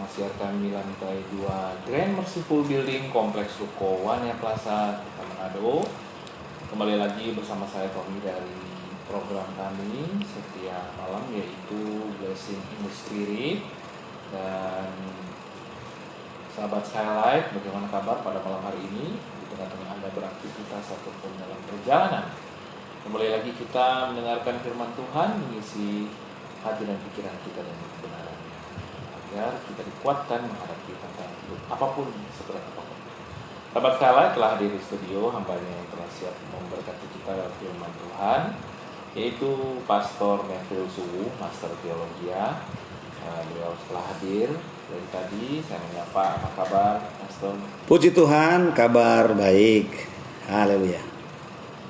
Penasihat kami lantai 2 Grand Merciful Building, Kompleks Ruko Wania Plaza, Kota Manado. Kembali lagi bersama saya Tommy dari program kami setiap malam, yaitu Blessing in the Spirit. Dan sahabat Skylight, bagaimana kabar pada malam hari ini? Di tengah-tengah Anda beraktivitas ataupun dalam perjalanan, kembali lagi kita mendengarkan firman Tuhan, mengisi hati dan pikiran kita dengan kebenarannya, agar kita dikuatkan menghadapi tantangan hidup apapun, seberat apapun. Sahabat Skylight telah hadir di studio, hambanya yang telah siap memberkati kita lewat firman Tuhan, yaitu Pastor Matthew Suwu, Master Teologia. Beliau telah hadir dari tadi. Saya menyapa, apa kabar Pastor? Puji Tuhan, kabar baik. Haleluya.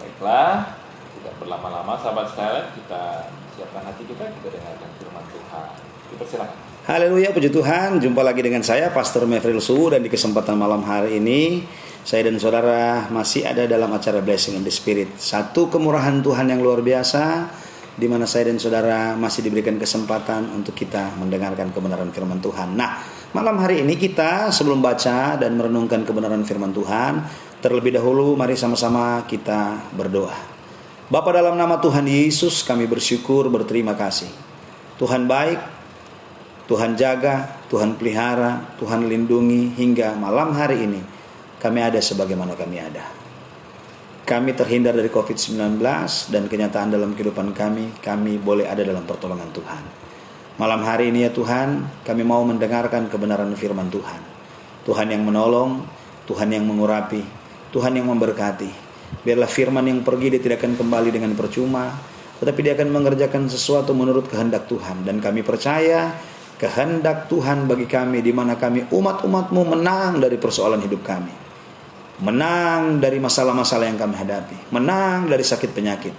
Baiklah, tidak berlama-lama sahabat Skylight, kita siapkan hati kita dengarkan firman Tuhan. Dipersilakan. Haleluya, puji Tuhan. Jumpa lagi dengan saya, Pastor Matthew Suwu, dan di kesempatan malam hari ini saya dan saudara masih ada dalam acara Blessing in the Spirit. Satu kemurahan Tuhan yang luar biasa, di mana saya dan saudara masih diberikan kesempatan untuk kita mendengarkan kebenaran firman Tuhan. Nah, malam hari ini kita sebelum baca dan merenungkan kebenaran firman Tuhan, terlebih dahulu mari sama-sama kita berdoa. Bapa, dalam nama Tuhan Yesus kami bersyukur, berterima kasih. Tuhan baik, Tuhan jaga, Tuhan pelihara, Tuhan lindungi hingga malam hari ini kami ada sebagaimana kami ada. Kami terhindar dari COVID-19 dan kenyataan dalam kehidupan kami boleh ada dalam pertolongan Tuhan. Malam hari ini ya Tuhan, kami mau mendengarkan kebenaran firman Tuhan. Tuhan yang menolong, Tuhan yang mengurapi, Tuhan yang memberkati. Biarlah firman yang pergi dia tidak akan kembali dengan percuma, tetapi dia akan mengerjakan sesuatu menurut kehendak Tuhan. Dan kami percaya kehendak Tuhan bagi kami, di mana kami umat-umat-Mu menang dari persoalan hidup kami, menang dari masalah-masalah yang kami hadapi, menang dari sakit penyakit.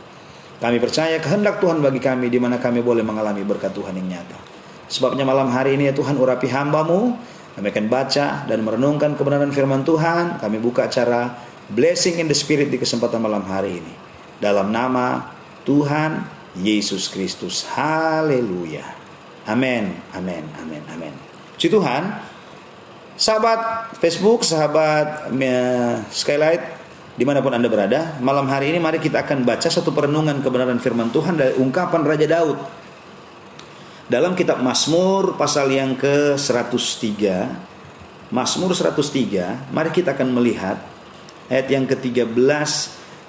Kami percaya kehendak Tuhan bagi kami, di mana kami boleh mengalami berkat Tuhan yang nyata. Sebabnya malam hari ini ya Tuhan, urapi hamba-Mu. Kami akan baca dan merenungkan kebenaran firman Tuhan. Kami buka acara Blessing in the Spirit di kesempatan malam hari ini, dalam nama Tuhan Yesus Kristus. Haleluya. Amin, amin, amin, amin. Puji Tuhan. Sahabat Facebook, sahabat Skylight, dimanapun Anda berada, malam hari ini mari kita akan baca satu perenungan kebenaran firman Tuhan dari ungkapan Raja Daud dalam kitab Mazmur pasal yang ke-103. Mazmur 103, mari kita akan melihat ayat yang ke-13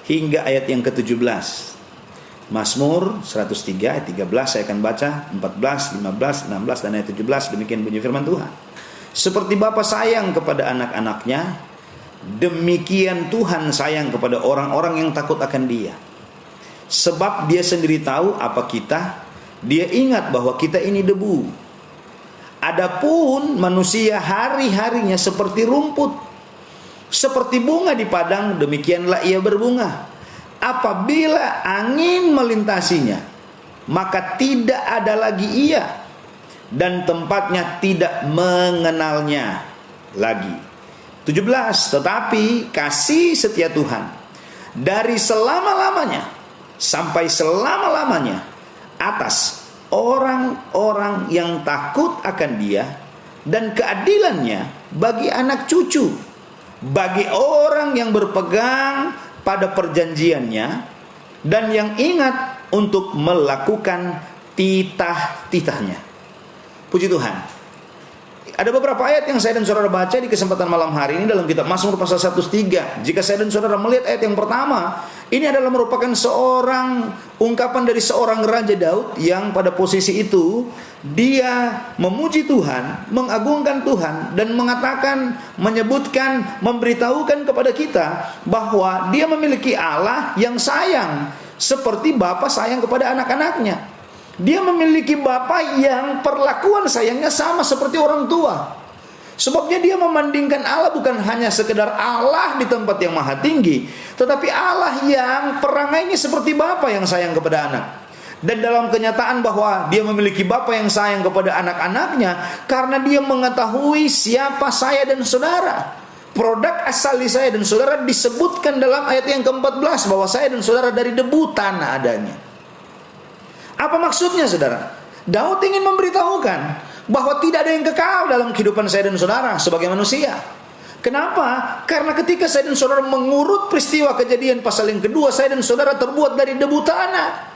hingga ayat yang ke-17. Mazmur 103 ayat 13, saya akan baca 14, 15, 16 dan ayat 17. Demikian bunyi firman Tuhan. Seperti Bapa sayang kepada anak-anaknya, demikian Tuhan sayang kepada orang-orang yang takut akan Dia. Sebab Dia sendiri tahu apa kita, Dia ingat bahwa kita ini debu. Adapun manusia hari-harinya seperti rumput, seperti bunga di padang, demikianlah ia berbunga. Apabila angin melintasinya, maka tidak ada lagi ia, dan tempatnya tidak mengenalnya lagi. 17. Tetapi kasih setia Tuhan dari selama-lamanya sampai selama-lamanya atas orang-orang yang takut akan Dia, dan keadilannya bagi anak cucu, bagi orang yang berpegang pada perjanjiannya dan yang ingat untuk melakukan titah-titahnya. Puji Tuhan. Ada beberapa ayat yang saya dan saudara baca di kesempatan malam hari ini dalam kitab Mazmur pasal 103. Jika saya dan saudara melihat ayat yang pertama, ini adalah merupakan seorang ungkapan dari seorang Raja Daud yang pada posisi itu dia memuji Tuhan, mengagungkan Tuhan, dan mengatakan, menyebutkan, memberitahukan kepada kita bahwa dia memiliki Allah yang sayang seperti Bapa sayang kepada anak-anaknya. Dia memiliki Bapa yang perlakuan sayangnya sama seperti orang tua. Sebabnya dia memandingkan Allah bukan hanya sekedar Allah di tempat yang maha tinggi, tetapi Allah yang perangainya seperti Bapa yang sayang kepada anak. Dan dalam kenyataan bahwa dia memiliki Bapa yang sayang kepada anak-anaknya, karena dia mengetahui siapa saya dan saudara. Produk asal di saya dan saudara disebutkan dalam ayat yang ke-14, bahwa saya dan saudara dari debu tanah adanya. Apa maksudnya saudara? Daud ingin memberitahukan bahwa tidak ada yang kekal dalam kehidupan saya dan saudara sebagai manusia. Kenapa? Karena ketika saya dan saudara mengurut peristiwa kejadian pasal yang kedua, saya dan saudara terbuat dari debu tanah.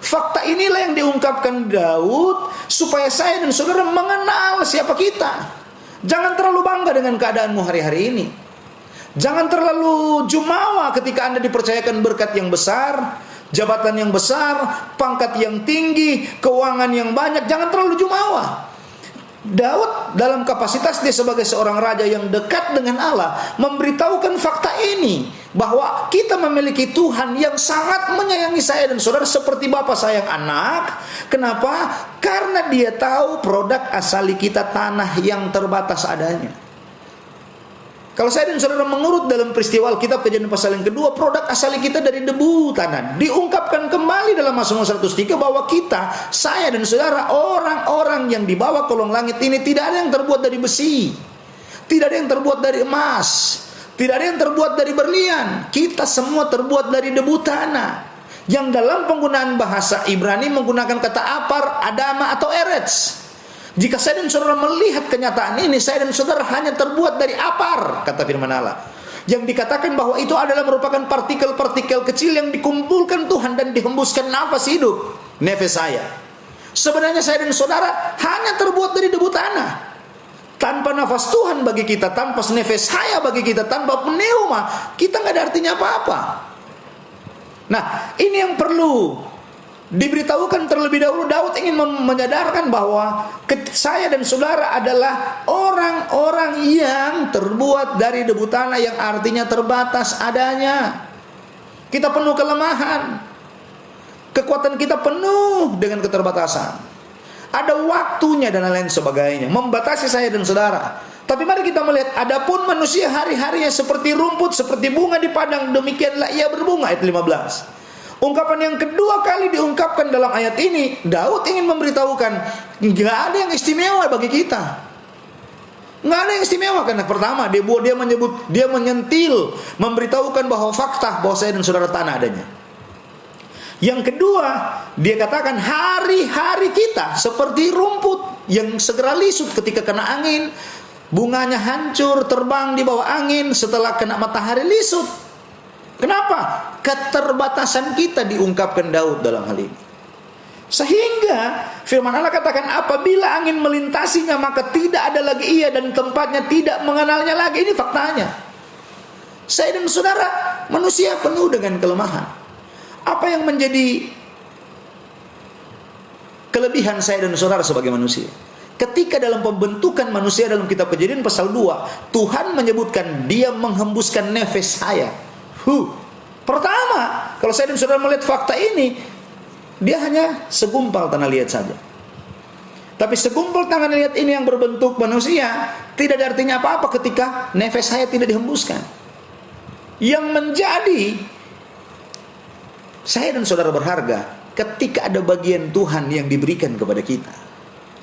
Fakta inilah yang diungkapkan Daud supaya saya dan saudara mengenal siapa kita. Jangan terlalu bangga dengan keadaanmu hari-hari ini. Jangan terlalu jumawa ketika Anda dipercayakan berkat yang besar, jabatan yang besar, pangkat yang tinggi, keuangan yang banyak. Jangan terlalu jumawa. Daud dalam kapasitas dia sebagai seorang raja yang dekat dengan Allah memberitahukan fakta ini, bahwa kita memiliki Tuhan yang sangat menyayangi saya dan saudara seperti Bapa sayang anak. Kenapa? Karena dia tahu produk asali kita tanah yang terbatas adanya. Kalau saya dan saudara mengurut dalam peristiwa Alkitab kejadian pasal yang kedua, produk asali kita dari debu tanah. Diungkapkan kembali dalam Mazmur 103 bahwa kita, saya dan saudara, orang-orang yang di bawah kolong langit ini tidak ada yang terbuat dari besi, tidak ada yang terbuat dari emas, tidak ada yang terbuat dari berlian. Kita semua terbuat dari debu tanah, yang dalam penggunaan bahasa Ibrani menggunakan kata apar, adama atau eretz. Jika saya dan saudara melihat kenyataan ini, saya dan saudara hanya terbuat dari apar, kata firman Allah. Yang dikatakan bahwa itu adalah merupakan partikel-partikel kecil yang dikumpulkan Tuhan dan dihembuskan nafas hidup, nefes saya. Sebenarnya saya dan saudara hanya terbuat dari debu tanah. Tanpa nafas Tuhan bagi kita, tanpa nefes saya bagi kita, tanpa pneuma, kita nggak ada artinya apa-apa. Nah, ini yang perlu diberitahukan terlebih dahulu. Daud ingin menyadarkan bahwa saya dan saudara adalah orang-orang yang terbuat dari debu tanah, yang artinya terbatas adanya. Kita penuh kelemahan. Kekuatan kita penuh dengan keterbatasan. Ada waktunya dan lain sebagainya membatasi saya dan saudara. Tapi mari kita melihat, adapun manusia hari-harinya seperti rumput, seperti bunga di padang, demikianlah ia berbunga. Ayat 15. Ungkapan yang kedua kali diungkapkan dalam ayat ini, Daud ingin memberitahukan, nggak ada yang istimewa bagi kita. Nggak ada yang istimewa. Karena pertama, dia menyentil, memberitahukan bahwa fakta bahwa saya dan saudara tanah adanya. Yang kedua, dia katakan hari-hari kita seperti rumput yang segera lisut ketika kena angin, bunganya hancur, terbang di bawah angin, setelah kena matahari lisut. Kenapa? Keterbatasan kita diungkapkan Daud dalam hal ini. Sehingga firman Allah katakan, apabila angin melintasinya maka tidak ada lagi ia, dan tempatnya tidak mengenalnya lagi. Ini faktanya. Saya dan saudara manusia penuh dengan kelemahan. Apa yang menjadi kelebihan saya dan saudara sebagai manusia? Ketika dalam pembentukan manusia dalam kitab Kejadian pasal 2, Tuhan menyebutkan dia menghembuskan nefes saya. Pertama, kalau saya dan saudara melihat fakta ini, dia hanya segumpal tanah liat saja. Tapi segumpal tanah liat ini yang berbentuk manusia tidak ada artinya apa-apa ketika nefes saya tidak dihembuskan. Yang menjadi saya dan saudara berharga ketika ada bagian Tuhan yang diberikan kepada kita.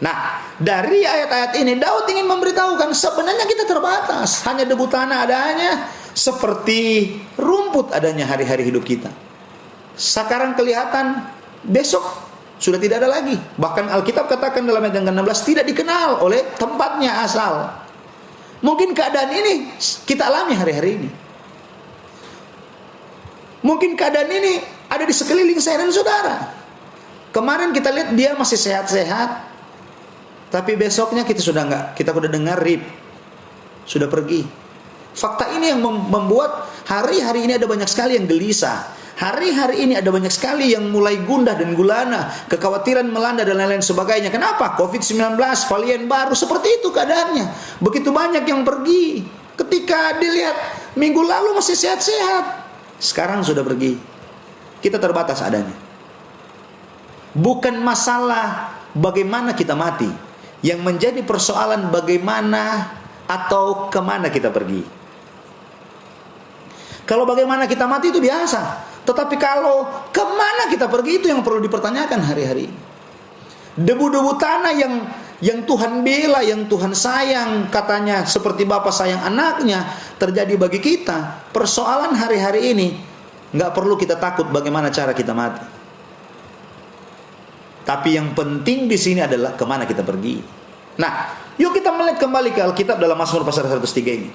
Nah, dari ayat-ayat ini Daud ingin memberitahukan sebenarnya kita terbatas, hanya debu tanah adanya, seperti rumput adanya hari-hari hidup kita. Sekarang kelihatan, besok sudah tidak ada lagi. Bahkan Alkitab katakan dalam ayat yang ke-16, tidak dikenal oleh tempatnya asal. Mungkin keadaan ini kita alami hari-hari ini. Mungkin keadaan ini ada di sekeliling saya dan saudara. Kemarin kita lihat dia masih sehat-sehat, tapi besoknya kita sudah dengar rib, sudah pergi. Fakta ini yang membuat hari-hari ini ada banyak sekali yang gelisah. Hari-hari ini ada banyak sekali yang mulai gundah dan gulana, kekhawatiran melanda dan lain-lain sebagainya. Kenapa? COVID-19, varian baru, seperti itu keadaannya. Begitu banyak yang pergi. Ketika dilihat minggu lalu masih sehat-sehat, sekarang sudah pergi. Kita terbatas adanya. Bukan masalah bagaimana kita mati, yang menjadi persoalan bagaimana atau kemana kita pergi. Kalau bagaimana kita mati itu biasa, tetapi kalau kemana kita pergi itu yang perlu dipertanyakan hari-hari ini. Debu-debu tanah yang Tuhan bela, yang Tuhan sayang, katanya seperti Bapa sayang anaknya, terjadi bagi kita. Persoalan hari-hari ini nggak perlu kita takut bagaimana cara kita mati. Tapi yang penting di sini adalah kemana kita pergi. Nah, yuk kita melihat kembali ke Alkitab dalam Mazmur pasal 103 ini.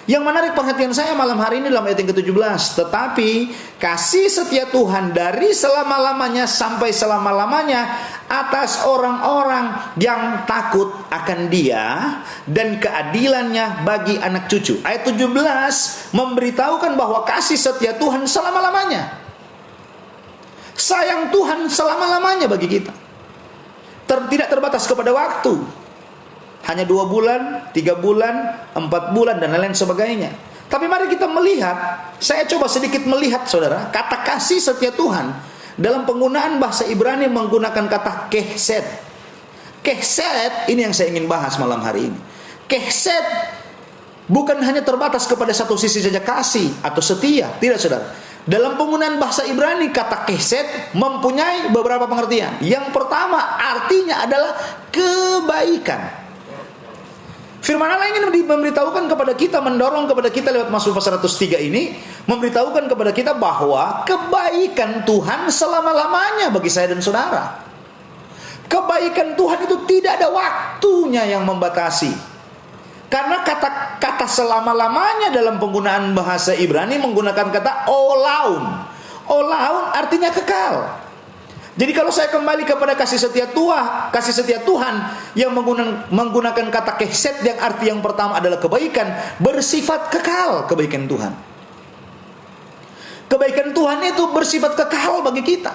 Yang menarik perhatian saya malam hari ini dalam ayat yang ke-17. Tetapi kasih setia Tuhan dari selama-lamanya sampai selama-lamanya atas orang-orang yang takut akan Dia, dan keadilannya bagi anak cucu. Ayat 17 memberitahukan bahwa kasih setia Tuhan selama-lamanya. Sayang Tuhan selama-lamanya bagi kita. Tidak terbatas kepada waktu. Hanya 2 bulan, 3 bulan, 4 bulan, dan lain-lain sebagainya. Tapi mari kita melihat, saya coba sedikit melihat saudara, kata kasih setia Tuhan dalam penggunaan bahasa Ibrani menggunakan kata kehset. Kehset, ini yang saya ingin bahas malam hari ini. Kehset bukan hanya terbatas kepada satu sisi saja kasih atau setia, tidak saudara. Dalam penggunaan bahasa Ibrani, kata kehset mempunyai beberapa pengertian. Yang pertama, artinya adalah kebaikan. Firman Allah ingin memberitahukan kepada kita, mendorong kepada kita lewat Mazmur pasal 103 ini, memberitahukan kepada kita bahwa kebaikan Tuhan selama-lamanya bagi saya dan saudara. Kebaikan Tuhan itu tidak ada waktunya yang membatasi. Karena kata selama-lamanya dalam penggunaan bahasa Ibrani menggunakan kata olaun. Olaun artinya kekal. Jadi kalau saya kembali kepada kasih setia Tuhan yang menggunakan kata kehset, yang arti yang pertama adalah kebaikan, bersifat kekal kebaikan Tuhan. Kebaikan Tuhan itu bersifat kekal bagi kita.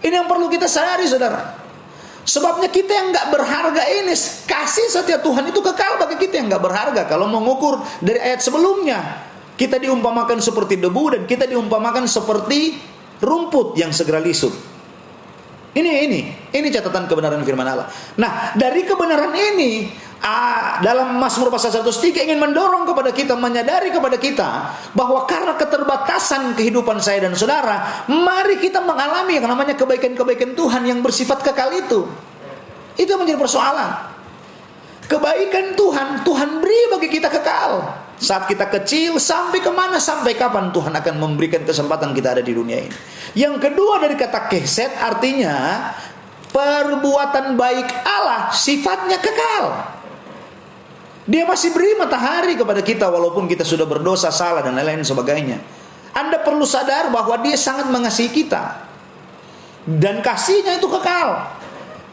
Ini yang perlu kita sadari saudara. Sebabnya kita yang gak berharga ini, kasih setia Tuhan itu kekal bagi kita yang gak berharga. Kalau mengukur dari ayat sebelumnya, kita diumpamakan seperti debu dan kita diumpamakan seperti rumput yang segera lisut. Ini catatan kebenaran firman Allah. Nah, dari kebenaran ini dalam Mazmur pasal 103 ingin mendorong kepada kita, menyadari kepada kita bahwa karena keterbatasan kehidupan saya dan saudara, mari kita mengalami yang namanya kebaikan-kebaikan Tuhan yang bersifat kekal itu. Itu menjadi persoalan. Kebaikan Tuhan beri bagi kita kekal. Saat kita kecil, sampai kemana, sampai kapan Tuhan akan memberikan kesempatan kita ada di dunia ini. Yang kedua dari kata kehset artinya perbuatan baik Allah sifatnya kekal. Dia masih beri matahari kepada kita walaupun kita sudah berdosa, salah, dan lain-lain sebagainya. Anda perlu sadar bahwa Dia sangat mengasihi kita. Dan kasihnya itu kekal.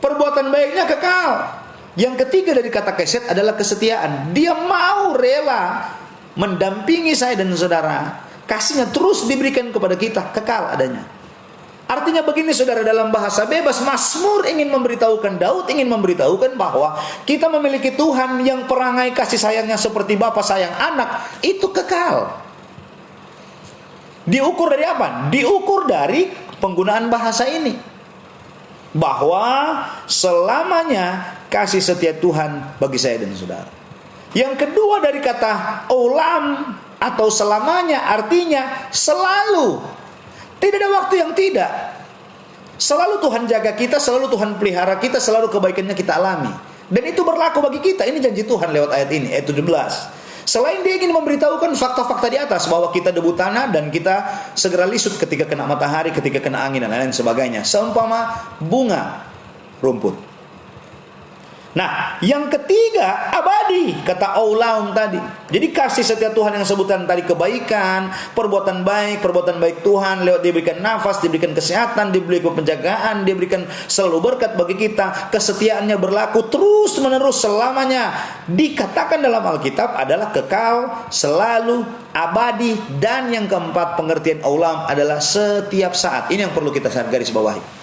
Perbuatan baiknya kekal. Yang ketiga dari kata kehset adalah kesetiaan. Dia mau rela mendampingi saya dan saudara. Kasihnya terus diberikan kepada kita, kekal adanya. Artinya begini saudara, dalam bahasa bebas, Mazmur ingin memberitahukan, Daud ingin memberitahukan bahwa kita memiliki Tuhan yang perangai kasih sayangnya seperti bapa sayang anak, itu kekal. Diukur dari apa? Diukur dari penggunaan bahasa ini, bahwa selamanya kasih setia Tuhan bagi saya dan saudara. Yang kedua dari kata olam atau selamanya artinya selalu. Tidak ada waktu yang tidak. Selalu Tuhan jaga kita, selalu Tuhan pelihara kita, selalu kebaikannya kita alami. Dan itu berlaku bagi kita. Ini janji Tuhan lewat ayat ini, ayat 17. Selain Dia ingin memberitahukan fakta-fakta di atas, bahwa kita debu tanah dan kita segera lisut ketika kena matahari, ketika kena angin dan lain-lain sebagainya. Seumpama bunga rumput. Nah, yang ketiga abadi, kata Aulaum tadi. Jadi kasih setia Tuhan yang sebutan tadi kebaikan, perbuatan baik Tuhan lewat diberikan nafas, diberikan kesehatan, diberikan penjagaan, diberikan selalu berkat bagi kita. Kesetiaannya berlaku terus menerus selamanya. Dikatakan dalam Alkitab adalah kekal, selalu, abadi, dan yang keempat pengertian Aulaum adalah setiap saat. Ini yang perlu kita garis bawahi.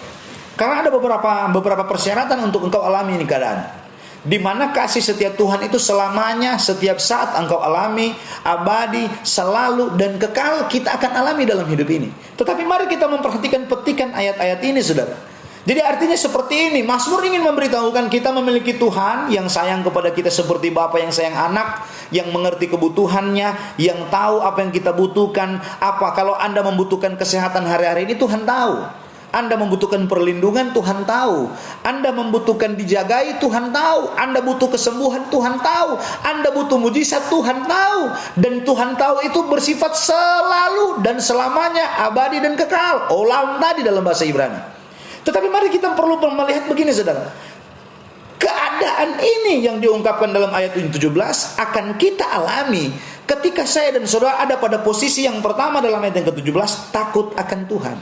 Karena ada beberapa persyaratan untuk engkau alami ini keadaan, di mana kasih setia Tuhan itu selamanya, setiap saat engkau alami, abadi, selalu, dan kekal kita akan alami dalam hidup ini. Tetapi mari kita memperhatikan petikan ayat-ayat ini saudara. Jadi artinya seperti ini, Mazmur ingin memberitahukan kita memiliki Tuhan yang sayang kepada kita seperti bapa yang sayang anak, yang mengerti kebutuhannya, yang tahu apa yang kita butuhkan. Kalau Anda membutuhkan kesehatan hari-hari ini, Tuhan tahu. Anda membutuhkan perlindungan, Tuhan tahu. Anda membutuhkan dijagai, Tuhan tahu. Anda butuh kesembuhan, Tuhan tahu. Anda butuh mujizat, Tuhan tahu. Dan Tuhan tahu itu bersifat selalu dan selamanya, abadi dan kekal. Olam tadi dalam bahasa Ibrani. Tetapi mari kita perlu melihat begini saudara. Keadaan keadaan ini yang diungkapkan dalam ayat 17 akan kita alami ketika saya dan saudara ada pada posisi yang pertama dalam ayat yang ke-17, takut akan Tuhan.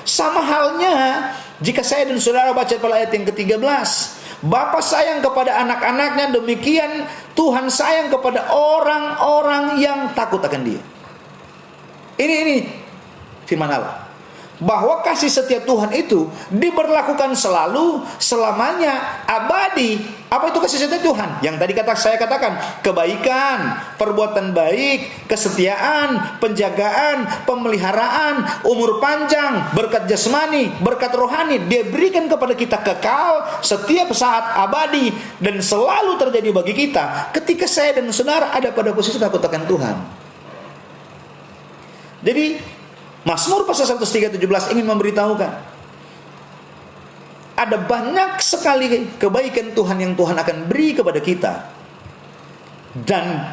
Sama halnya jika saya dan saudara baca pada ayat yang ke-13, Bapa sayang kepada anak-anaknya, demikian Tuhan sayang kepada orang-orang yang takut akan Dia. Ini firman Allah. Bahwa kasih setia Tuhan itu diberlakukan selalu, selamanya, abadi. Apa itu kasih setia Tuhan? Yang tadi saya katakan, kebaikan, perbuatan baik, kesetiaan, penjagaan, pemeliharaan, umur panjang, berkat jasmani, berkat rohani, Dia berikan kepada kita kekal, setiap saat, abadi, dan selalu terjadi bagi kita ketika saya dan saudara ada pada posisi takut akan Tuhan. Jadi Mazmur pasal 103:17 ingin memberitahukan ada banyak sekali kebaikan Tuhan yang Tuhan akan beri kepada kita. Dan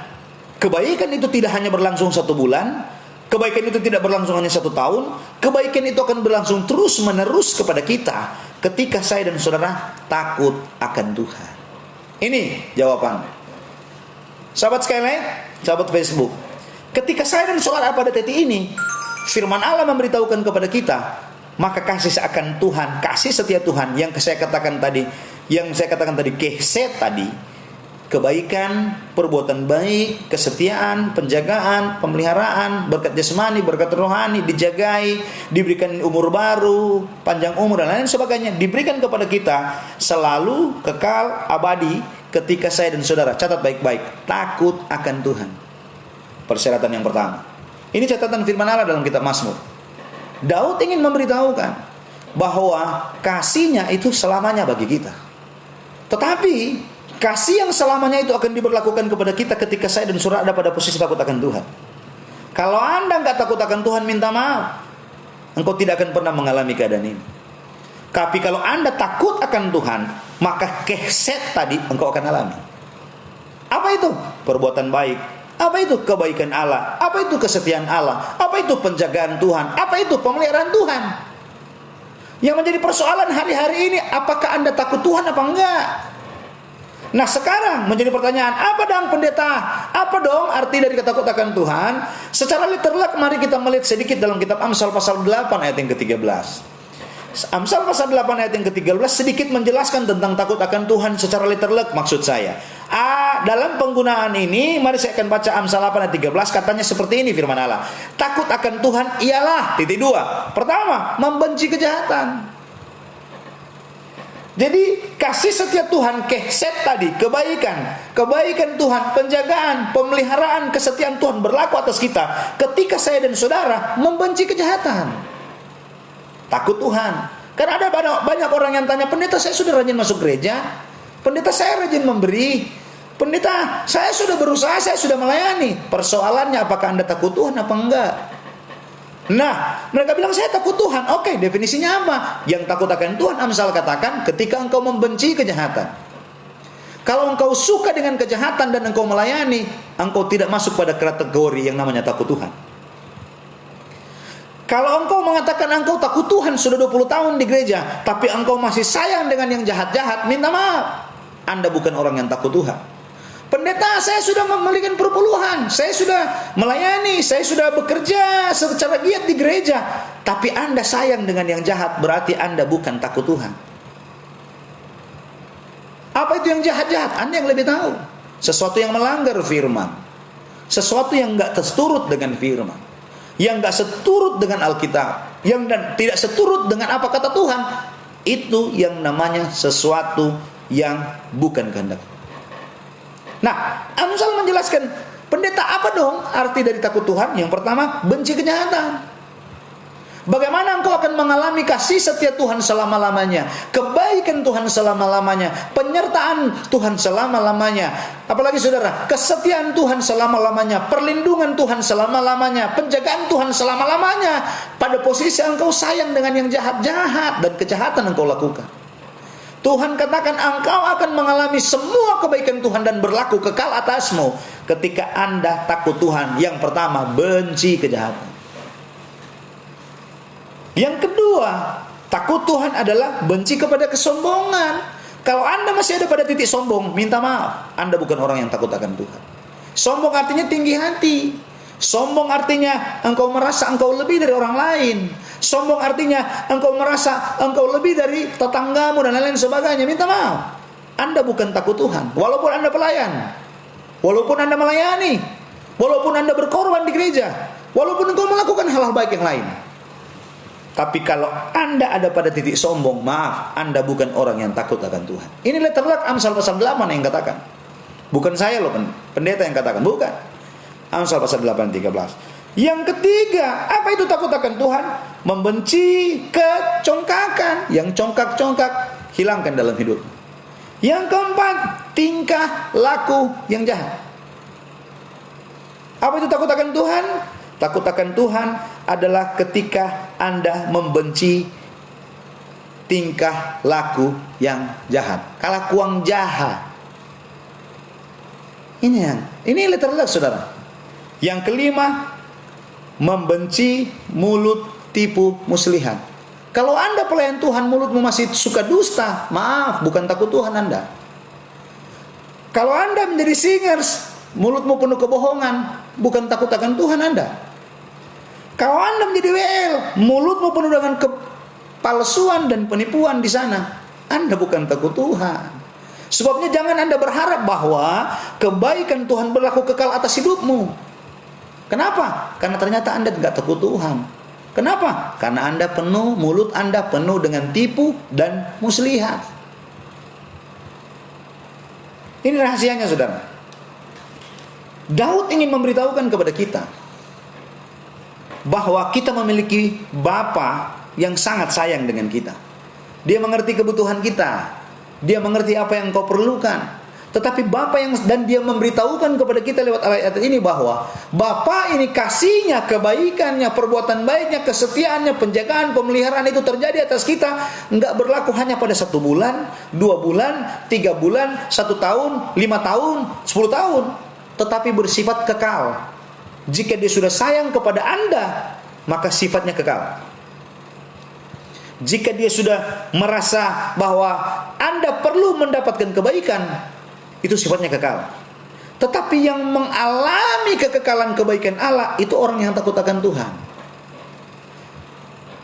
kebaikan itu tidak hanya berlangsung 1 bulan, kebaikan itu tidak berlangsung hanya 1 tahun, kebaikan itu akan berlangsung terus menerus kepada kita ketika saya dan saudara takut akan Tuhan. Ini jawabannya. Sahabat sekalian, sahabat Facebook, ketika saya dan saudara pada titik ini, firman Allah memberitahukan kepada kita, maka kasih akan Tuhan, kasih setia Tuhan yang saya katakan tadi, keset tadi, kebaikan, perbuatan baik, kesetiaan, penjagaan, pemeliharaan, berkat jasmani, berkat rohani, dijagai, diberikan umur baru, panjang umur dan lain sebagainya, diberikan kepada kita selalu, kekal, abadi ketika saya dan saudara, catat baik-baik, takut akan Tuhan. Persyaratan yang pertama. Ini catatan firman Allah dalam kitab Mazmur. Daud ingin memberitahukan bahwa kasih-Nya itu selamanya bagi kita. Tetapi kasih yang selamanya itu akan diberlakukan kepada kita ketika saya dan saudara ada pada posisi takut akan Tuhan. Kalau Anda nggak takut akan Tuhan, minta maaf, engkau tidak akan pernah mengalami keadaan ini. Tapi kalau Anda takut akan Tuhan, maka keset tadi engkau akan alami. Apa itu? Perbuatan baik. Apa itu kebaikan Allah? Apa itu kesetiaan Allah? Apa itu penjagaan Tuhan? Apa itu pemeliharaan Tuhan? Yang menjadi persoalan hari-hari ini, apakah Anda takut Tuhan apa enggak? Nah sekarang menjadi pertanyaan, apa dong pendeta? Apa dong arti dari takut akan Tuhan? Secara literal mari kita melihat sedikit dalam kitab Amsal pasal 8 ayat yang ke-13. Amsal pasal 8 ayat yang ke-13 sedikit menjelaskan tentang takut akan Tuhan secara literal, maksud saya. Dalam penggunaan ini, mari saya akan baca Amsal 8 ayat 13, katanya seperti ini firman Allah. Takut akan Tuhan ialah, titik 2. Pertama, membenci kejahatan. Jadi kasih setia Tuhan, keset tadi, kebaikan Tuhan, penjagaan, pemeliharaan, kesetiaan Tuhan berlaku atas kita ketika saya dan saudara membenci kejahatan. Takut Tuhan. Karena ada banyak orang yang tanya, pendeta saya sudah rajin masuk gereja, pendeta saya rajin memberi, pendeta saya sudah berusaha, saya sudah melayani. Persoalannya apakah Anda takut Tuhan apa enggak? Nah, mereka bilang saya takut Tuhan. Oke, definisinya apa? Yang takut akan Tuhan, Amsal katakan ketika engkau membenci kejahatan. Kalau engkau suka dengan kejahatan dan engkau melayani, engkau tidak masuk pada kategori yang namanya takut Tuhan. Kalau engkau mengatakan engkau takut Tuhan sudah 20 tahun di gereja, tapi engkau masih sayang dengan yang jahat-jahat, minta maaf, Anda bukan orang yang takut Tuhan. Pendeta, saya sudah memberikan perpuluhan, saya sudah melayani, saya sudah bekerja secara giat di gereja, tapi Anda sayang dengan yang jahat, berarti Anda bukan takut Tuhan. Apa itu yang jahat-jahat? Anda yang lebih tahu. Sesuatu yang melanggar firman, sesuatu yang enggak seturut dengan firman, yang enggak seturut dengan Alkitab, yang tidak seturut dengan apa kata Tuhan, itu yang namanya sesuatu yang bukan kehendak. Nah, Amsal menjelaskan, pendeta apa dong arti dari takut Tuhan? Yang pertama, benci kejahatan. Bagaimana engkau akan mengalami kasih setia Tuhan selama-lamanya, kebaikan Tuhan selama-lamanya, penyertaan Tuhan selama-lamanya, apalagi saudara, kesetiaan Tuhan selama-lamanya, perlindungan Tuhan selama-lamanya, penjagaan Tuhan selama-lamanya, pada posisi engkau sayang dengan yang jahat-jahat dan kejahatan engkau lakukan. Tuhan katakan engkau akan mengalami semua kebaikan Tuhan dan berlaku kekal atasmu ketika Anda takut Tuhan. Yang pertama, benci kejahatan. Yang kedua, takut Tuhan adalah benci kepada kesombongan. Kalau Anda masih ada pada titik sombong, minta maaf, Anda bukan orang yang takut akan Tuhan. Sombong artinya tinggi hati. Sombong artinya engkau merasa engkau lebih dari orang lain. Sombong artinya engkau merasa engkau lebih dari tetanggamu dan lain-lain sebagainya. Minta maaf, Anda bukan takut Tuhan. Walaupun Anda pelayan, walaupun Anda melayani, walaupun Anda berkorban di gereja, walaupun engkau melakukan hal-hal baik yang lain. Tapi kalau Anda ada pada titik sombong, maaf, Anda bukan orang yang takut akan Tuhan. Ini letterlock Amsal pasal 8 yang katakan. Bukan saya loh, pendeta yang katakan, bukan. Amsal pasal 8:13. Yang ketiga, apa itu takut akan Tuhan? Membenci kecongkakan. Yang congkak-congkak, hilangkan dalam hidup. Yang keempat, tingkah laku yang jahat. Apa itu takut akan Tuhan? Takut akan Tuhan adalah ketika Anda membenci tingkah laku yang jahat, kelakuan jahat. Ini letterlock, saudara. Yang kelima, membenci mulut tipu muslihat. Kalau Anda pelayan Tuhan, mulutmu masih suka dusta, maaf, bukan takut Tuhan Anda. Kalau Anda menjadi singers, mulutmu penuh kebohongan, bukan takut akan Tuhan Anda. Kalau Anda menjadi WL, mulutmu penuh dengan kepalsuan dan penipuan di sana, Anda bukan takut Tuhan. Sebabnya jangan Anda berharap bahwa kebaikan Tuhan berlaku kekal atas hidupmu. Kenapa? Karena ternyata Anda tidak takut Tuhan. Kenapa? Karena Anda penuh, mulut Anda penuh dengan tipu dan muslihat. Ini rahasianya, saudara. Daud ingin memberitahukan kepada kita bahwa kita memiliki Bapa yang sangat sayang dengan kita. Dia mengerti kebutuhan kita. Dia mengerti apa yang kau perlukan. Tetapi Bapa dan dia memberitahukan kepada kita lewat ayat ini bahwa Bapa ini kasihnya, kebaikannya, perbuatan baiknya, kesetiaannya, penjagaan, pemeliharaan itu terjadi atas kita. Enggak berlaku hanya pada 1 bulan, 2 bulan, 3 bulan, 1 tahun, 5 tahun, 10 tahun. Tetapi bersifat kekal. Jika dia sudah sayang kepada Anda, maka sifatnya kekal. Jika dia sudah merasa bahwa Anda perlu mendapatkan kebaikan, itu sifatnya kekal. Tetapi yang mengalami kekekalan kebaikan Allah, itu orang yang takut akan Tuhan.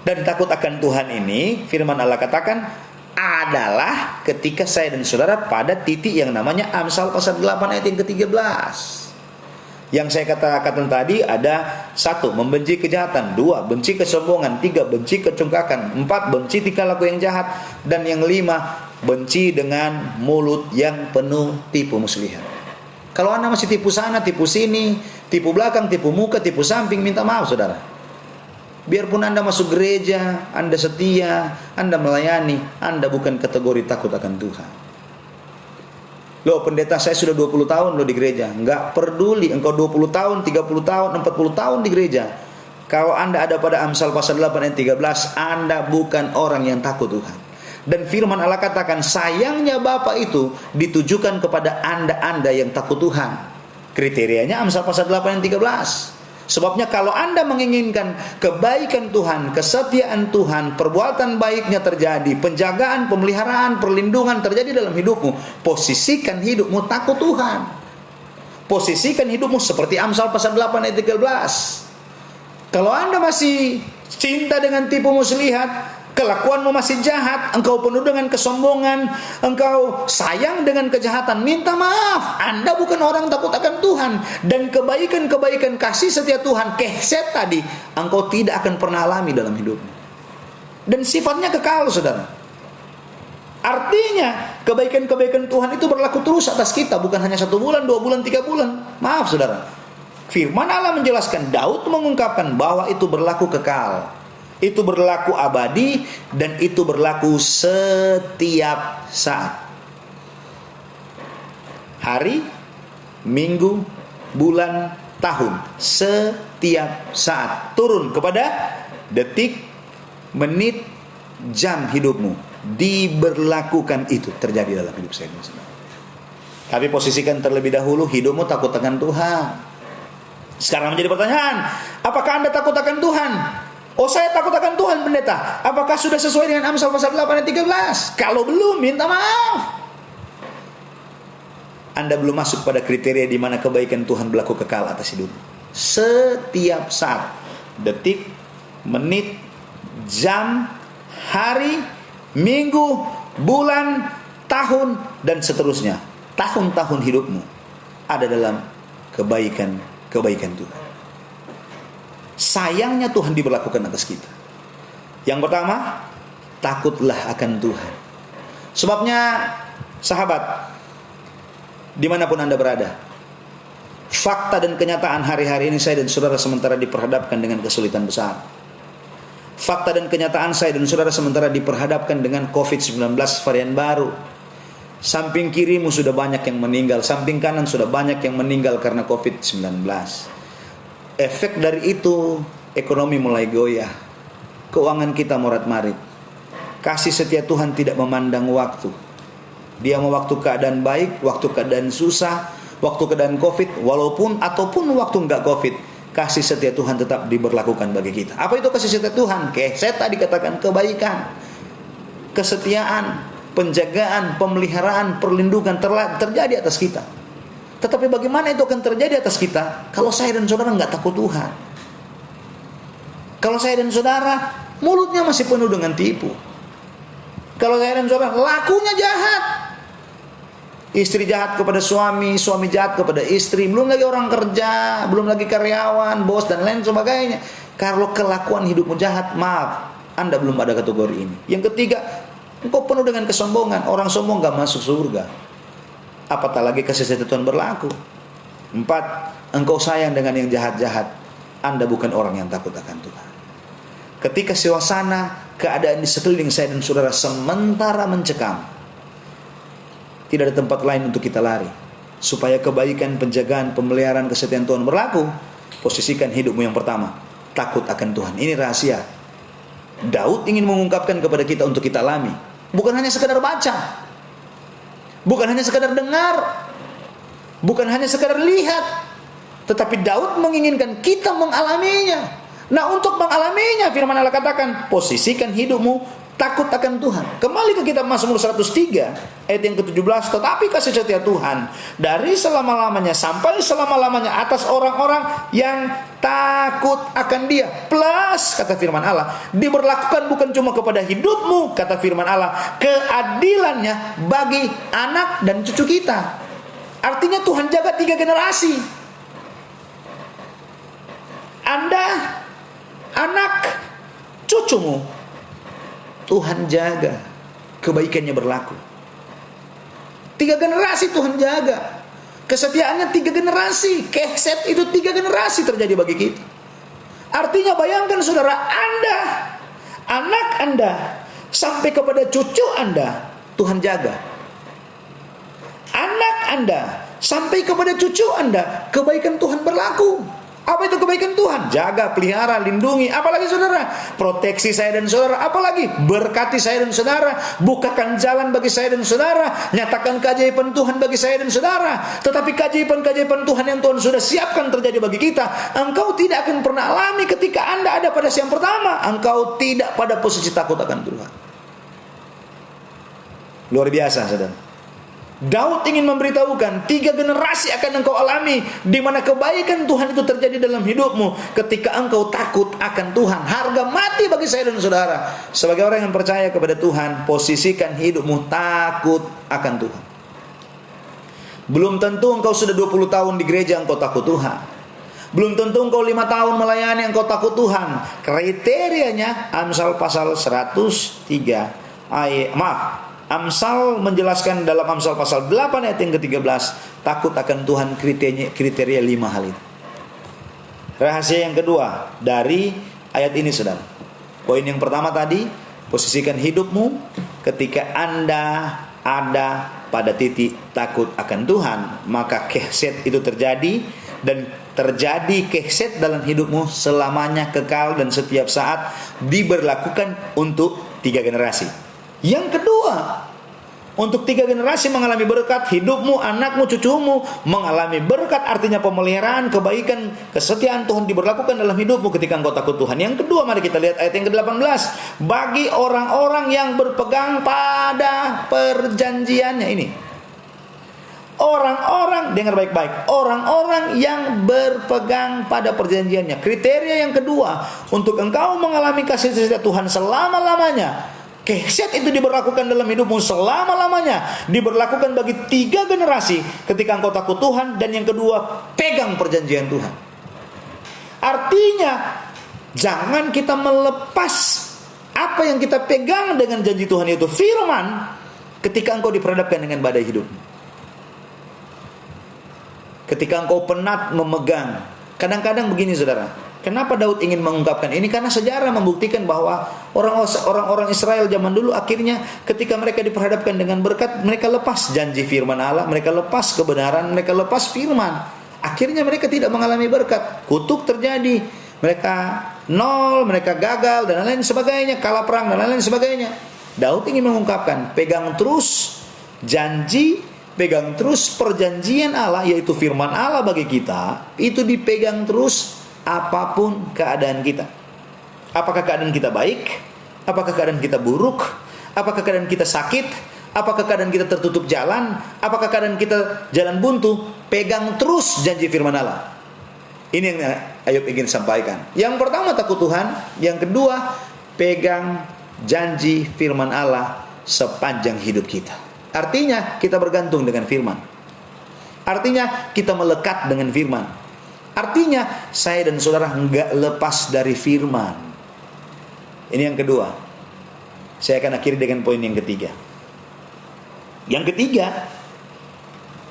Dan takut akan Tuhan ini, firman Allah katakan, adalah ketika saya dan saudara pada titik yang namanya Amsal pasal 8 ayat yang ke-13. Yang saya katakan tadi ada 1, membenci kejahatan, 2, benci kesombongan, 3, benci kecongkakan, 4, benci tingkah laku yang jahat, dan yang 5, benci dengan mulut yang penuh tipu muslihat. Kalau Anda masih tipu sana, tipu sini, tipu belakang, tipu muka, tipu samping, minta maaf, saudara. Biarpun Anda masuk gereja, Anda setia, Anda melayani, Anda bukan kategori takut akan Tuhan. Loh, pendeta saya sudah 20 tahun loh di gereja. Enggak peduli engkau 20 tahun, 30 tahun, 40 tahun di gereja. Kalau Anda ada pada Amsal pasal 8 ayat 13, Anda bukan orang yang takut Tuhan. Dan firman Allah katakan, sayangnya Bapa itu ditujukan kepada Anda yang takut Tuhan. Kriterianya Amsal pasal 8 ayat 13. Sebabnya kalau Anda menginginkan kebaikan Tuhan, kesetiaan Tuhan, perbuatan baiknya terjadi, penjagaan, pemeliharaan, perlindungan terjadi dalam hidupmu, posisikan hidupmu takut Tuhan. Posisikan hidupmu seperti Amsal pasal 8 ayat 13. Kalau Anda masih cinta dengan tipu muslihat, kelakuanmu masih jahat, engkau penuh dengan kesombongan, engkau sayang dengan kejahatan, minta maaf, Anda bukan orang takut akan Tuhan. Dan kebaikan-kebaikan kasih setia Tuhan, kehset tadi, engkau tidak akan pernah alami dalam hidupmu. Dan sifatnya kekal, saudara. Artinya kebaikan-kebaikan Tuhan itu berlaku terus atas kita, bukan hanya 1 bulan, 2 bulan, 3 bulan. Maaf, saudara. Firman Allah menjelaskan, Daud mengungkapkan bahwa itu berlaku kekal. Itu berlaku abadi dan itu berlaku setiap saat. Hari, minggu, bulan, tahun, setiap saat turun kepada detik, menit, jam hidupmu. Diberlakukan itu terjadi dalam hidup saya. Tapi posisikan terlebih dahulu hidupmu takut akan Tuhan. Sekarang menjadi pertanyaan, apakah Anda takut akan Tuhan? Oh, saya takut akan Tuhan, pendeta. Apakah sudah sesuai dengan Amsal pasal 8 ayat 13? Kalau belum, minta maaf. Anda belum masuk pada kriteria di mana kebaikan Tuhan berlaku kekal atas hidup. Setiap saat, detik, menit, jam, hari, minggu, bulan, tahun, dan seterusnya. Tahun-tahun hidupmu ada dalam kebaikan Tuhan. Sayangnya Tuhan diberlakukan atas kita. Yang pertama, takutlah akan Tuhan. Sebabnya, sahabat, dimanapun Anda berada, fakta dan kenyataan hari-hari ini saya dan saudara sementara diperhadapkan dengan kesulitan besar. Fakta dan kenyataan saya dan saudara sementara diperhadapkan dengan COVID-19 varian baru. Samping kirimu sudah banyak yang meninggal, samping kanan sudah banyak yang meninggal karena COVID-19. Efek dari itu, ekonomi mulai goyah, keuangan kita morat-marit. Kasih setia Tuhan tidak memandang waktu. Dia mau waktu keadaan baik, waktu keadaan susah, waktu keadaan COVID, ataupun waktu enggak COVID, kasih setia Tuhan tetap diberlakukan bagi kita. Apa itu kasih setia Tuhan? Saya tadi katakan kebaikan, kesetiaan, penjagaan, pemeliharaan, perlindungan terjadi atas kita. Tetapi bagaimana itu akan terjadi atas kita kalau saya dan saudara enggak takut Tuhan? Kalau saya dan saudara mulutnya masih penuh dengan tipu. Kalau saya dan saudara lakunya jahat. Istri jahat kepada suami, suami jahat kepada istri, belum lagi orang kerja, belum lagi karyawan, bos dan lain sebagainya. Kalau kelakuan hidupmu jahat, maaf, Anda belum pada kategori ini. Yang ketiga, engkau penuh dengan kesombongan. Orang sombong gak masuk surga. Apatah lagi kasih setia Tuhan berlaku. 4, engkau sayang dengan yang jahat-jahat. Anda bukan orang yang takut akan Tuhan. Ketika suasana keadaan di sekeliling saya dan saudara sementara mencekam, tidak ada tempat lain untuk kita lari. Supaya kebaikan, penjagaan, pemeliharaan, kesetiaan Tuhan berlaku, posisikan hidupmu yang pertama, takut akan Tuhan. Ini rahasia. Daud ingin mengungkapkan kepada kita untuk kita alami. Bukan hanya sekadar baca, bukan hanya sekadar dengar, bukan hanya sekadar lihat, tetapi Daud menginginkan kita mengalaminya. Nah, untuk mengalaminya, firman Allah katakan, posisikan hidupmu takut akan Tuhan. Kembali ke kitab Mazmur 103 ayat yang ke-17, tetapi kasih setia Tuhan dari selama-lamanya sampai selama-lamanya atas orang-orang yang takut akan Dia. Plus, kata firman Allah, diberlakukan bukan cuma kepada hidupmu, kata firman Allah, keadilannya bagi anak dan cucu kita. Artinya Tuhan jaga 3 generasi. Anda, anak, cucumu, Tuhan jaga, kebaikannya berlaku. 3 generasi Tuhan jaga, kesetiaannya 3 generasi, keset itu 3 generasi terjadi bagi kita. Artinya bayangkan saudara, Anda, anak Anda, sampai kepada cucu Anda, Tuhan jaga. Anak Anda, sampai kepada cucu Anda, kebaikan Tuhan berlaku. Apa itu kebaikan Tuhan? Jaga, pelihara, lindungi. Apalagi saudara, proteksi saya dan saudara. Apalagi berkati saya dan saudara. Bukakan jalan bagi saya dan saudara. Nyatakan keajaiban Tuhan bagi saya dan saudara. Tetapi keajaiban-keajaiban Tuhan yang Tuhan sudah siapkan terjadi bagi kita, engkau tidak akan pernah alami ketika Anda ada pada yang pertama. Engkau tidak pada posisi takut akan Tuhan. Luar biasa saudara. Daud ingin memberitahukan 3 generasi akan engkau alami, di mana kebaikan Tuhan itu terjadi dalam hidupmu ketika engkau takut akan Tuhan. Harga mati bagi saya dan saudara. Sebagai orang yang percaya kepada Tuhan, posisikan hidupmu takut akan Tuhan. Belum tentu engkau sudah 20 tahun di gereja engkau takut Tuhan. Belum tentu engkau 5 tahun melayani engkau takut Tuhan. Kriterianya Amsal pasal 103 Amsal menjelaskan dalam Amsal pasal 8 ayat yang ke-13, takut akan Tuhan kriteria 5 hal itu. Rahasia yang kedua dari ayat ini saudara. Poin yang pertama tadi, posisikan hidupmu ketika Anda ada pada titik takut akan Tuhan, maka keset itu terjadi, dan terjadi keset dalam hidupmu selamanya, kekal dan setiap saat diberlakukan untuk 3 generasi. Yang kedua, Untuk 3 generasi mengalami berkat, hidupmu, anakmu, cucumu mengalami berkat, artinya pemeliharaan, kebaikan, kesetiaan Tuhan diberlakukan dalam hidupmu ketika engkau takut Tuhan. Yang kedua, mari kita lihat ayat yang ke-18. Bagi orang-orang yang berpegang pada perjanjiannya ini. Orang-orang, dengar baik-baik, orang-orang yang berpegang pada perjanjiannya. Kriteria yang kedua, untuk engkau mengalami kasih setia Tuhan selama-lamanya. Kehset itu diberlakukan dalam hidupmu selama-lamanya. Diberlakukan bagi 3 generasi ketika engkau takut Tuhan. Dan yang kedua, pegang perjanjian Tuhan. Artinya, jangan kita melepas apa yang kita pegang dengan janji Tuhan, yaitu firman, ketika engkau diperhadapkan dengan badai hidup. Ketika engkau penat memegang. Kadang-kadang begini saudara, kenapa Daud ingin mengungkapkan ini? Karena sejarah membuktikan bahwa orang-orang Israel zaman dulu akhirnya ketika mereka diperhadapkan dengan berkat, mereka lepas janji firman Allah, mereka lepas kebenaran, mereka lepas firman. Akhirnya mereka tidak mengalami berkat. Kutuk terjadi, mereka nol, mereka gagal dan lain-lain sebagainya, kalah perang dan lain-lain sebagainya. Daud ingin mengungkapkan, pegang terus janji, pegang terus perjanjian Allah, yaitu firman Allah bagi kita, itu dipegang terus apapun keadaan kita. Apakah keadaan kita baik? Apakah keadaan kita buruk? Apakah keadaan kita sakit? Apakah keadaan kita tertutup jalan? Apakah keadaan kita jalan buntu? Pegang terus janji firman Allah. Ini yang Ayub ingin sampaikan. Yang pertama, takut Tuhan. Yang kedua, pegang janji firman Allah sepanjang hidup kita. Artinya kita bergantung dengan firman. Artinya kita melekat dengan firman. Artinya saya dan saudara enggak lepas dari firman. Ini yang kedua. Saya akan akhiri dengan poin yang ketiga. Yang ketiga,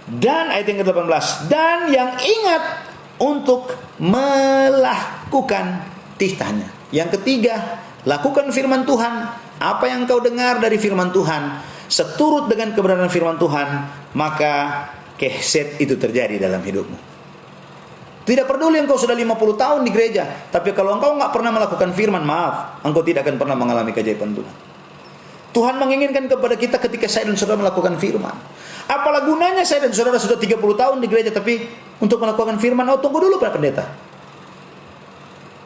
dan ayat yang ke-18, dan yang ingat untuk melakukan titahnya. Yang ketiga, lakukan firman Tuhan. Apa yang kau dengar dari firman Tuhan, seturut dengan kebenaran firman Tuhan, maka kehset itu terjadi dalam hidupmu. Tidak peduli engkau sudah 50 tahun di gereja, tapi kalau engkau nggak pernah melakukan firman, maaf, engkau tidak akan pernah mengalami keajaiban Tuhan. Tuhan menginginkan kepada kita ketika saya dan saudara melakukan firman. Apalah gunanya saya dan saudara sudah 30 tahun di gereja, tapi untuk melakukan firman, oh tunggu dulu Pak Pendeta.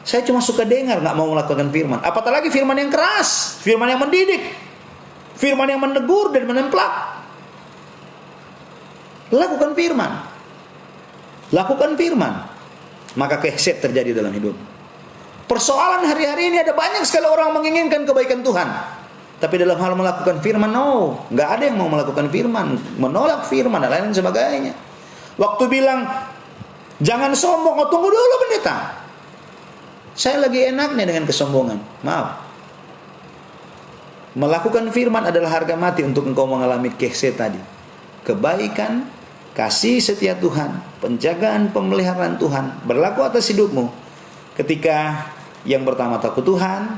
Saya cuma suka dengar, nggak mau melakukan firman. Apatah lagi firman yang keras, firman yang mendidik, firman yang menegur dan menemplak. Lakukan firman. Lakukan firman. Maka kehset terjadi dalam hidup. Persoalan hari-hari ini ada banyak sekali orang menginginkan kebaikan Tuhan, tapi dalam hal melakukan firman, no, nggak ada yang mau melakukan firman, menolak firman dan lain sebagainya. Waktu bilang jangan sombong, oh tunggu dulu pendeta. Saya lagi enaknya dengan kesombongan. Maaf. Melakukan firman adalah harga mati untuk engkau mengalami kehset tadi. Kebaikan, kasih setia Tuhan, penjagaan, pemeliharaan Tuhan berlaku atas hidupmu. Ketika yang pertama takut Tuhan,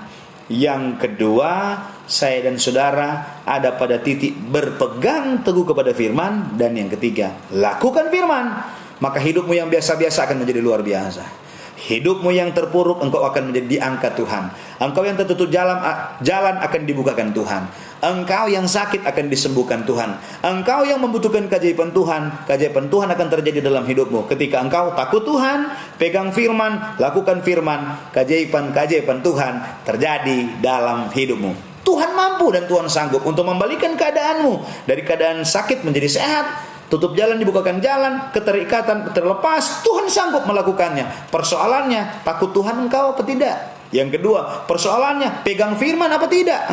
yang kedua saya dan saudara ada pada titik berpegang teguh kepada firman, dan yang ketiga lakukan firman, maka hidupmu yang biasa-biasa akan menjadi luar biasa. Hidupmu yang terpuruk, engkau akan menjadi diangkat Tuhan. Engkau yang tertutup jalan akan dibukakan Tuhan. Engkau yang sakit akan disembuhkan Tuhan. Engkau yang membutuhkan keajaiban Tuhan akan terjadi dalam hidupmu. Ketika engkau takut Tuhan, pegang firman, lakukan firman, keajaiban Tuhan terjadi dalam hidupmu. Tuhan mampu dan Tuhan sanggup untuk membalikan keadaanmu dari keadaan sakit menjadi sehat. Tutup jalan dibukakan jalan, keterikatan terlepas, Tuhan sanggup melakukannya. Persoalannya, takut Tuhan engkau apa tidak? Yang kedua, persoalannya, pegang firman apa tidak?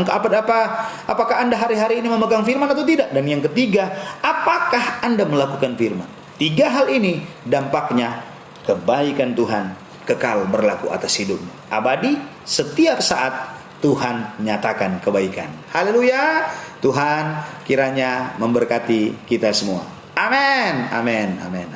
Apakah Anda hari-hari ini memegang firman atau tidak? Dan yang ketiga, apakah Anda melakukan firman? 3 hal ini dampaknya kebaikan Tuhan kekal berlaku atas hidupmu. Abadi, setiap saat Tuhan nyatakan kebaikan. Haleluya. Tuhan kiranya memberkati kita semua. Amin. Amin. Amin.